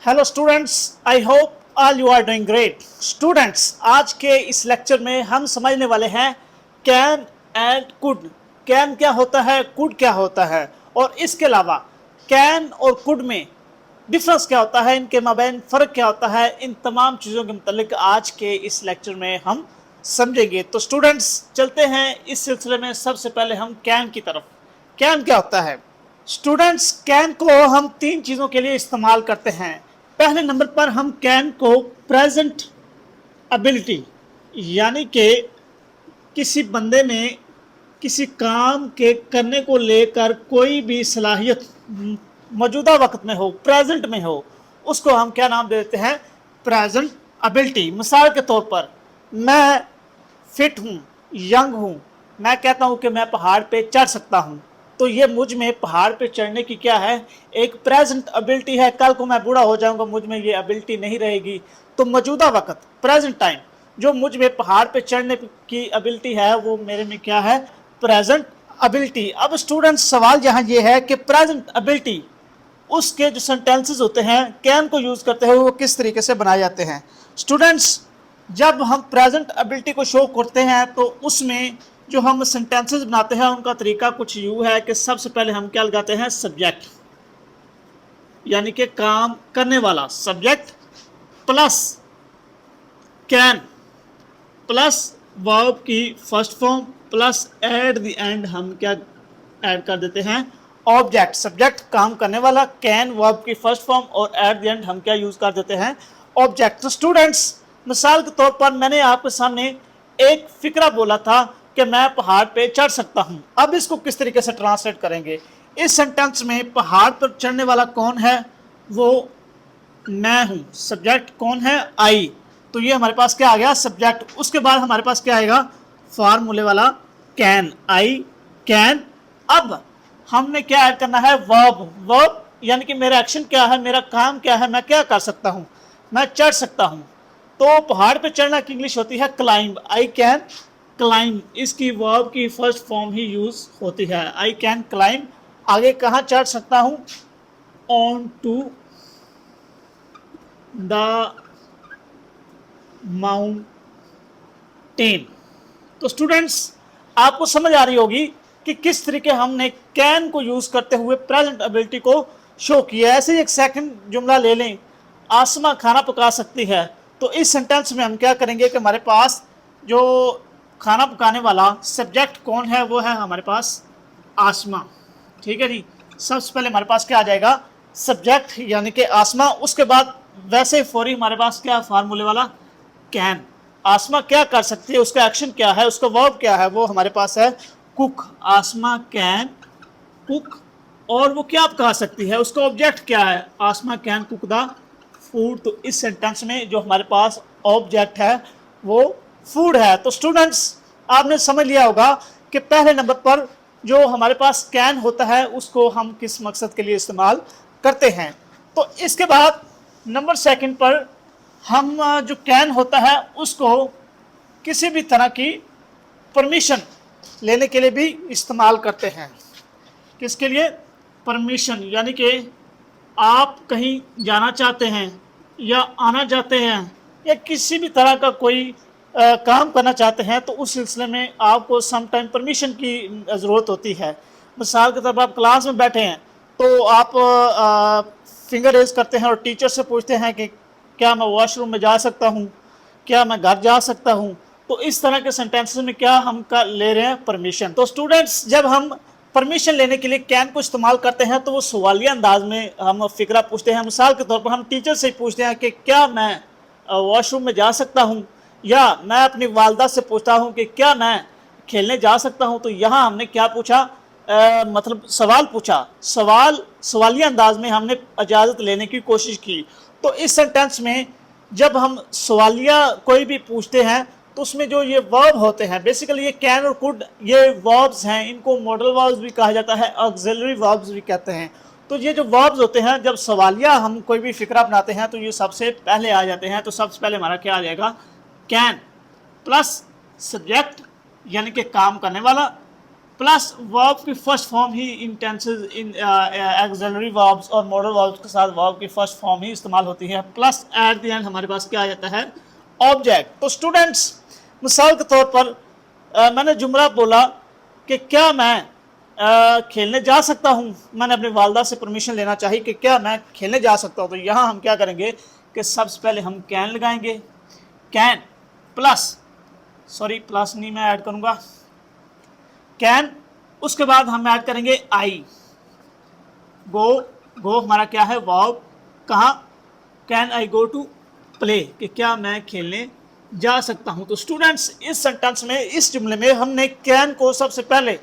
Hello students, I hope all you are doing great. Students, आज के इस lecture में हम समझने वाले हैं कैन एंड कुड। कैन क्या होता है, कुड क्या होता है, और इसके अलावा कैन और कुड में डिफरेंस क्या होता है, इनके माबैन फ़र्क क्या होता है। इन तमाम चीज़ों के मुतालिक आज के इस लेक्चर में हम समझेंगे। तो स्टूडेंट्स, चलते हैं इस सिलसिले में। सबसे पहले हम कैन की तरफ। कैन क्या होता है स्टूडेंट्स? कैन को हम तीन चीज़ों के लिए इस्तेमाल करते हैं। पहले नंबर पर हम कैन को प्रेजेंट एबिलिटी, यानी कि किसी बंदे में किसी काम के करने को लेकर कोई भी सलाहियत मौजूदा वक्त में हो, प्रेजेंट में हो, उसको हम क्या नाम दे देते हैं? Present ability. मिसाल के तौर पर, मैं फिट हूँ, यंग हूँ, मैं कहता हूँ कि मैं पहाड़ पे चढ़ सकता हूँ, तो ये मुझ में पहाड़ पे चढ़ने की क्या है? एक प्रेजेंट एबिलिटी है। कल को मैं बूढ़ा हो जाऊंगा, मुझ में ये एबिलिटी नहीं रहेगी, तो मौजूदा वक्त, प्रेजेंट टाइम, जो मुझ में पहाड़ पे चढ़ने की एबिलिटी है, वो मेरे में क्या है? Present ability. अब स्टूडेंट्स, सवाल यहाँ ये है कि प्रेजेंट एबिलिटी, उसके जो सेंटेंसेस होते हैं कैन को यूज़ करते हुए, वो किस तरीके से बनाए जाते हैं। स्टूडेंट्स, जब हम प्रेजेंट एबिलिटी को शो करते हैं तो उसमें जो हम सेंटेंसेस बनाते हैं उनका तरीका कुछ यूँ है कि सबसे पहले हम क्या लगाते हैं? सब्जेक्ट, यानी कि काम करने वाला subject, plus can, plus verb की first form, plus at the end हम क्या ऐड कर देते हैं? ऑब्जेक्ट। सब्जेक्ट काम करने वाला, कैन वर्ब की फर्स्ट फॉर्म, और एट द एंड हम क्या यूज कर देते हैं? ऑब्जेक्ट। तो स्टूडेंट्स, मिसाल के तौर पर मैंने आपके सामने एक फिक्रा बोला था कि मैं पहाड़ पे चढ़ सकता हूं। अब इसको किस तरीके से ट्रांसलेट करेंगे? इस सेंटेंस में पहाड़ पर चढ़ने वाला कौन है? वो मैं हूं। सब्जेक्ट कौन है? आई। तो ये हमारे पास क्या आ गया? सब्जेक्ट। उसके बाद हमारे पास क्या आएगा? फार्मूले वाला कैन। I can. अब हमने क्या ऐड करना है? वर्ब। वर्ब यानी कि मेरा एक्शन क्या है, मेरा काम क्या है, मैं क्या कर सकता हूं? मैं चढ़ सकता हूं। तो पहाड़ पे चढ़ना की इंग्लिश होती है क्लाइंब। आई कैन क्लाइंब, इसकी वर्ब की फर्स्ट फॉर्म ही यूज होती है। I can climb. आगे कहां चढ़ सकता हूं? On to the mountain. तो स्टूडेंट्स, आपको समझ आ रही होगी कि किस तरीके हमने कैन को यूज करते हुए प्रेजेंट एबिलिटी को शो किया। ऐसे ही एक सेकंड जुमला ले लें, आसमा खाना पका सकती है। तो इस सेंटेंस में हम क्या करेंगे कि हमारे पास जो खाना पकाने वाला सब्जेक्ट कौन है? वो है हमारे पास आसमा। ठीक है जी। सबसे पहले हमारे पास क्या आ जाएगा? सब्जेक्ट यानी कि आसमा। उसके बाद वैसे फौरी हमारे पास क्या? फार्मूले वाला कैन। आसमा क्या कर सकती है, उसका एक्शन क्या है, उसका वर्ब क्या है? वो हमारे पास है कुक। Asma can cook. और वो क्या पका सकती है, उसका ऑब्जेक्ट क्या है? आसमा कैन कुक द फूड। तो इस सेंटेंस में जो हमारे पास ऑब्जेक्ट है वो फूड है। तो स्टूडेंट्स, आपने समझ लिया होगा कि पहले नंबर पर जो हमारे पास कैन होता है उसको हम किस मकसद के लिए इस्तेमाल करते हैं। तो इसके बाद नंबर सेकंड पर हम जो कैन होता है उसको किसी भी तरह की परमिशन लेने के लिए भी इस्तेमाल करते हैं। किसके लिए? परमिशन, यानी कि आप कहीं जाना चाहते हैं या आना चाहते हैं या किसी भी तरह का कोई काम करना चाहते हैं, तो उस सिलसिले में आपको सम टाइम परमिशन की ज़रूरत होती है। मिसाल के तौर पर आप क्लास में बैठे हैं तो आप फिंगर रेज करते हैं और टीचर से पूछते हैं कि क्या मैं वॉशरूम में जा सकता हूँ, क्या मैं घर जा सकता हूँ। तो इस तरह के सेंटेंसेस में क्या हम ले रहे हैं? परमिशन। तो स्टूडेंट्स, जब हम परमिशन लेने के लिए कैन को इस्तेमाल करते हैं तो वो सवालिया अंदाज में हम फिक्रा पूछते हैं। मिसाल के तौर पर हम टीचर से पूछते हैं कि क्या मैं वॉशरूम में जा सकता हूँ, या मैं अपनी वालदा से पूछता हूँ कि क्या मैं खेलने जा सकता हूँ। तो यहाँ हमने क्या पूछा? मतलब सवाल पूछा। सवालिया अंदाज में हमने इजाज़त लेने की कोशिश की। तो इस सेंटेंस में जब हम सवालिया कोई भी पूछते हैं तो उसमें जो ये वर्ब होते हैं, बेसिकली ये कैन और कुड, ये वर्ब्स हैं। इनको मॉडल वर्ब्स भी कहा जाता है, ऑक्सिलरी वर्ब्स भी कहते हैं। तो ये जो वर्ब्स होते हैं, जब सवालिया हम कोई भी फिक्रा बनाते हैं तो ये सबसे पहले आ जाते हैं। तो सबसे पहले हमारा क्या आ जाएगा? कैन प्लस सब्जेक्ट यानी कि काम करने वाला, प्लस वर्ब की फर्स्ट फॉर्म ही इन टेंसेज, इन एक्सिलरी वर्ब्स और मॉडल वर्ब्स के साथ वर्ब की फर्स्ट फॉर्म ही इस्तेमाल होती है। प्लस एट द एंड हमारे पास क्या आ जाता है, ऑब्जेक्ट। तो स्टूडेंट्स, मिसाल के तौर पर मैंने जुमला बोला कि क्या मैं खेलने जा सकता हूँ, मैंने अपनी वालदा से परमिशन लेना चाहिए कि क्या मैं खेलने जा सकता हूँ। तो यहाँ हम क्या करेंगे कि सबसे पहले हम कैन लगाएंगे, कैन प्लस, सॉरी प्लस नहीं मैं ऐड करूँगा, कैन, उसके बाद हम ऐड करेंगे आई, गो, गो हमारा क्या है वर्ब, कहाँ, can I go to play, कि क्या मैं खेलने जा सकता हूं। तो स्टूडेंट्स, इस सेंटेंस में, इस जुमले में हमने कैन को सबसे पहले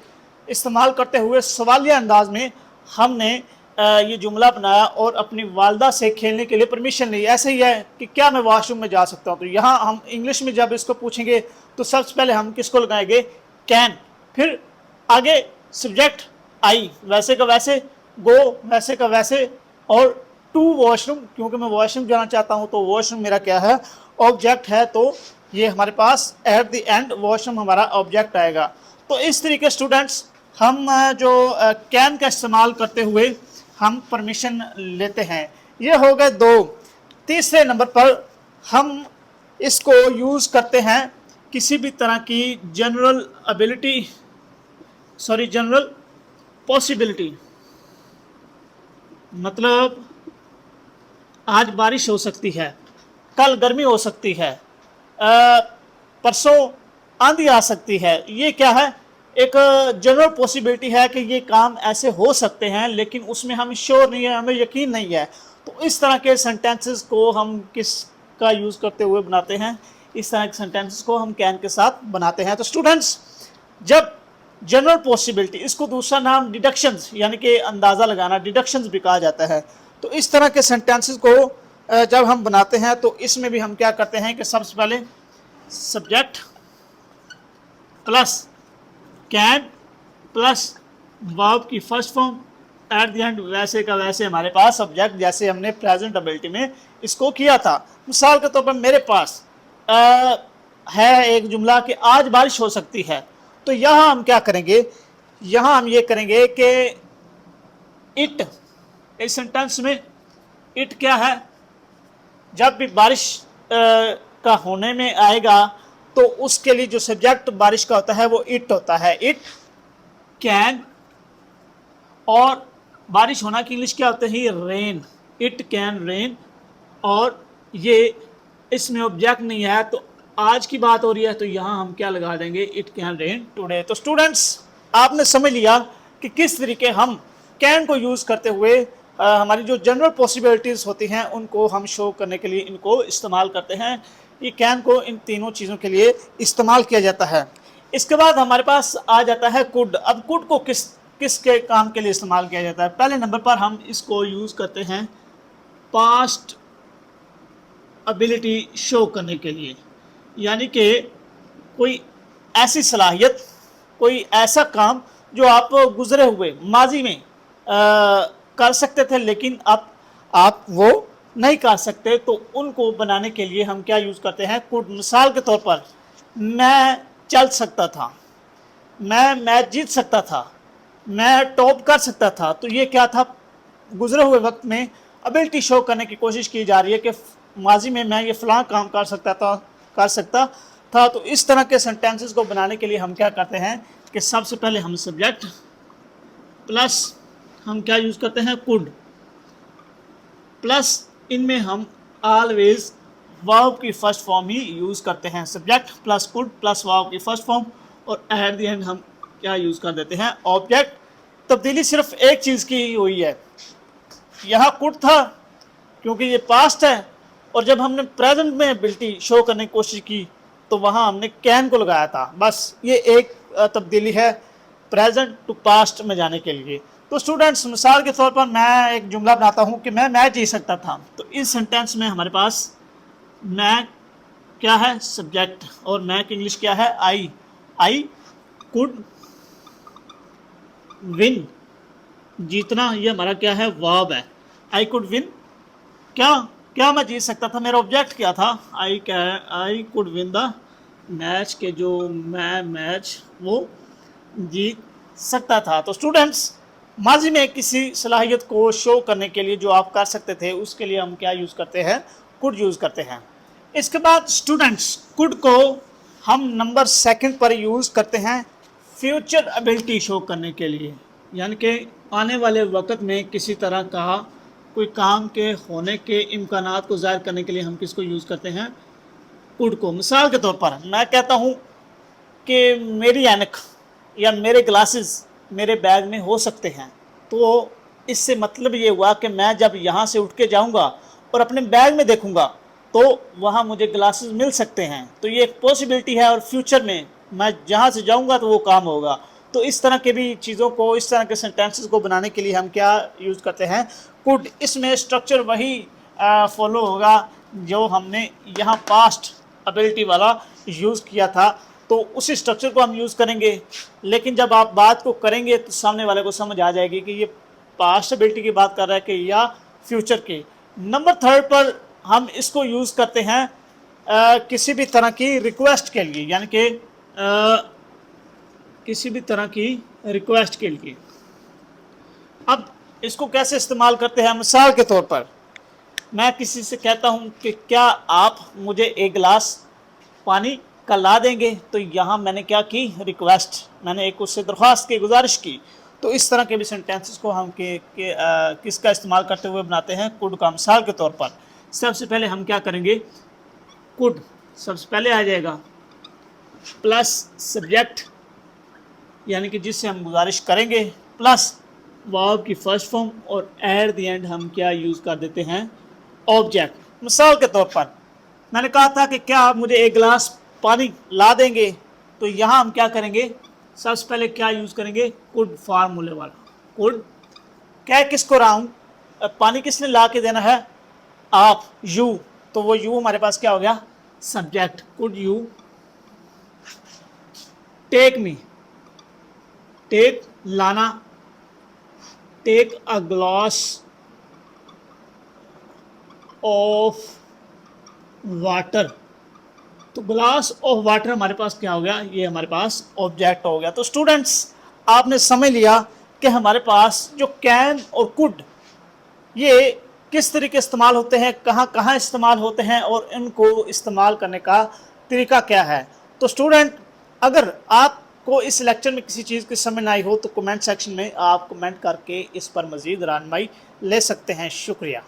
इस्तेमाल करते हुए सवालिया अंदाज में हमने ये जुमला बनाया और अपनी वालदा से खेलने के लिए परमिशन ली। ऐसे ही है कि क्या मैं वॉशरूम में जा सकता हूं। तो यहाँ हम इंग्लिश में जब इसको पूछेंगे तो सबसे पहले हम किसको लगाएंगे, कैन, फिर आगे सब्जेक्ट आई, वैसे का वैसे, गो वैसे का वैसे, और टू वॉशरूम, क्योंकि मैं वॉशरूम जाना चाहता हूं तो वॉशरूम मेरा क्या है, ऑब्जेक्ट है। तो ये हमारे पास एट द एंड वॉशरूम हमारा ऑब्जेक्ट आएगा। तो इस तरीके स्टूडेंट्स हम जो कैन का इस्तेमाल करते हुए हम परमिशन लेते हैं। ये हो गए दो। तीसरे नंबर पर हम इसको यूज़ करते हैं किसी भी तरह की general ability, sorry general possibility, मतलब आज बारिश हो सकती है, कल गर्मी हो सकती है, परसों आंधी आ सकती है। ये क्या है, एक जनरल पॉसिबिलिटी है कि ये काम ऐसे हो सकते हैं, लेकिन उसमें हम श्योर नहीं है, हमें यकीन नहीं है। तो इस तरह के सेंटेंसेस को हम किसका यूज़ करते हुए बनाते हैं, इस तरह के सेंटेंसेस को हम कैन के साथ बनाते हैं। तो स्टूडेंट्स, जब जनरल पॉसिबिलिटी, इसको दूसरा नाम डिडक्शंस यानी कि अंदाज़ा लगाना, डिडक्शंस भी कहा जाता है। तो इस तरह के सेंटेंसेस को जब हम बनाते हैं तो इसमें भी हम क्या करते हैं कि सबसे पहले subject plus can plus verb की first form at the end, वैसे का वैसे हमारे पास सब्जेक्ट, जैसे हमने प्रेजेंट एबिलिटी में इसको किया था। मिसाल के तौर पर मेरे पास है एक जुमला कि आज बारिश हो सकती है। तो यहाँ हम क्या करेंगे, यहाँ हम ये करेंगे कि इट, इस सेंटेंस में इट क्या है, जब भी बारिश का होने में आएगा तो उसके लिए जो सब्जेक्ट बारिश का होता है वो इट होता है, इट कैन, और बारिश होना की इंग्लिश क्या होता है, रेन, इट कैन रेन, और ये इसमें ऑब्जेक्ट नहीं है तो आज की बात हो रही है तो यहाँ हम क्या लगा देंगे, इट कैन रेन टुडे। तो स्टूडेंट्स, आपने समझ लिया कि किस तरीके हम कैन को यूज़ करते हुए हमारी जो जनरल पॉसिबिलिटीज़ होती हैं उनको हम शो करने के लिए इनको इस्तेमाल करते हैं। ये कैन को इन तीनों चीज़ों के लिए इस्तेमाल किया जाता है। इसके बाद हमारे पास आ जाता है कुड। अब कुड को किसके काम के लिए इस्तेमाल किया जाता है। पहले नंबर पर हम इसको यूज़ करते हैं पास्ट एबिलिटी शो करने के लिए, यानी कि कोई ऐसी सलाहियत, कोई ऐसा काम जो आप गुजरे हुए माजी में कर सकते थे लेकिन अब आप वो नहीं कर सकते, तो उनको बनाने के लिए हम क्या यूज़ करते हैं, कुड। मिसाल के तौर पर मैं चल सकता था, मैं मैच जीत सकता था, मैं टॉप कर सकता था। तो ये क्या था, गुजरे हुए वक्त में एबिलिटी शो करने की कोशिश की जा रही है कि माजी में मैं ये फ़लाँ काम कर सकता था। तो इस तरह के सेंटेंसेस को बनाने के लिए हम क्या करते हैं कि सबसे पहले हम सब्जेक्ट प्लस हम क्या यूज़ करते हैं, कुड, प्लस इनमें हम ऑलवेज वर्ब की फर्स्ट फॉर्म ही यूज़ करते हैं, subject plus could plus verb की फर्स्ट फॉर्म, और एट द एंड हम क्या यूज़ कर देते हैं, ऑब्जेक्ट। तब्दीली सिर्फ एक चीज़ की हुई है, यहाँ कुड था क्योंकि ये पास्ट है, और जब हमने प्रेजेंट में एबिलिटी शो करने की कोशिश की तो वहाँ हमने कैन को लगाया था। बस ये एक तब्दीली है प्रेजेंट टू पास्ट में जाने के लिए। तो स्टूडेंट्स, मिसाल के तौर पर मैं एक जुमला बनाता हूँ कि मैं मैच जीत सकता था। तो इस सेंटेंस में हमारे पास मैं क्या है, सब्जेक्ट, और मैं की इंग्लिश क्या है, आई कुड विन, जीतना ये हमारा क्या है, वर्ब है। आई कुड विन, क्या मैं जीत सकता था, मेरा ऑब्जेक्ट क्या था, I could win the match, के जो मैं मैच वो जीत सकता था। तो स्टूडेंट्स, माजी में किसी सलाहियत को शो करने के लिए जो आप कर सकते थे, उसके लिए हम क्या यूज़ करते हैं? कुड यूज़ करते हैं। इसके बाद स्टूडेंट्स, कुड को हम नंबर सेकंड पर यूज़ करते हैं फ्यूचर एबिलिटी शो करने के लिए, यानी कि आने वाले वक्त में किसी तरह का कोई काम के होने के इम्कानात को ज़ाहिर करने के लिए हम किसको यूज़ करते हैं? कुड को। मिसाल के तौर पर मैं कहता हूँ कि मेरी ऐनक या मेरे ग्लासेस मेरे बैग में हो सकते हैं, तो इससे मतलब ये हुआ कि मैं जब यहाँ से उठ के जाऊँगा और अपने बैग में देखूँगा तो वहाँ मुझे ग्लासेस मिल सकते हैं। तो ये एक पॉसिबिलिटी है और फ्यूचर में मैं जहाँ से जाऊँगा तो वो काम होगा। तो इस तरह के भी चीज़ों को, इस तरह के सेंटेंसेस को बनाने के लिए हम क्या यूज़ करते हैं? कुड। इसमें स्ट्रक्चर वही फॉलो होगा जो हमने यहाँ पास्ट एबिलिटी वाला यूज़ किया था, तो उसी स्ट्रक्चर को हम यूज़ करेंगे। लेकिन जब आप बात को करेंगे तो सामने वाले को समझ आ जाएगी कि ये पास्ट एबिलिटी की बात कर रहा है कि या फ्यूचर की। नंबर थर्ड पर हम इसको यूज़ करते हैं किसी भी तरह की रिक्वेस्ट के लिए, यानी कि किसी भी तरह की रिक्वेस्ट के लिए। अब इसको कैसे इस्तेमाल करते हैं? मिसाल के तौर पर मैं किसी से कहता हूँ कि क्या आप मुझे एक गिलास पानी का ला देंगे, तो यहाँ मैंने क्या की? रिक्वेस्ट, मैंने एक उससे दरख्वास्त की, गुजारिश की। तो इस तरह के भी सेंटेंसेस को हम किसका इस्तेमाल करते हुए बनाते हैं? कुड का। मिसाल के तौर पर सबसे पहले हम क्या करेंगे? कुड सबसे पहले आ जाएगा प्लस सब्जेक्ट, यानी कि जिससे हम गुजारिश करेंगे, प्लस वर्ब की फर्स्ट फॉर्म, और एट द एंड हम क्या यूज़ कर देते हैं? ऑब्जेक्ट। मिसाल के तौर पर मैंने कहा था कि क्या आप मुझे एक गिलास पानी ला देंगे, तो यहाँ हम क्या करेंगे? सबसे पहले क्या यूज़ करेंगे? कुड फार्मूले वाला। कुड कह किसको रहा हूँ? पानी किसने ला के देना है? आप, यू। तो वो यू हमारे पास क्या हो गया? Subject. Could you take me, take लाना, take a glass of water. तो ग्लास ऑफ वाटर हमारे पास क्या हो गया? ये हमारे पास ऑब्जेक्ट हो गया। तो स्टूडेंट्स, आपने समझ लिया कि हमारे पास जो कैन और कुड, ये किस तरीके इस्तेमाल होते हैं, कहाँ कहाँ इस्तेमाल होते हैं, और इनको इस्तेमाल करने का तरीका क्या है। तो स्टूडेंट, अगर आपको इस लेक्चर में किसी चीज़ की समझ ना आई हो तो कमेंट सेक्शन में आप कमेंट करके इस पर मज़ीद रहनुमाई ले सकते हैं। शुक्रिया।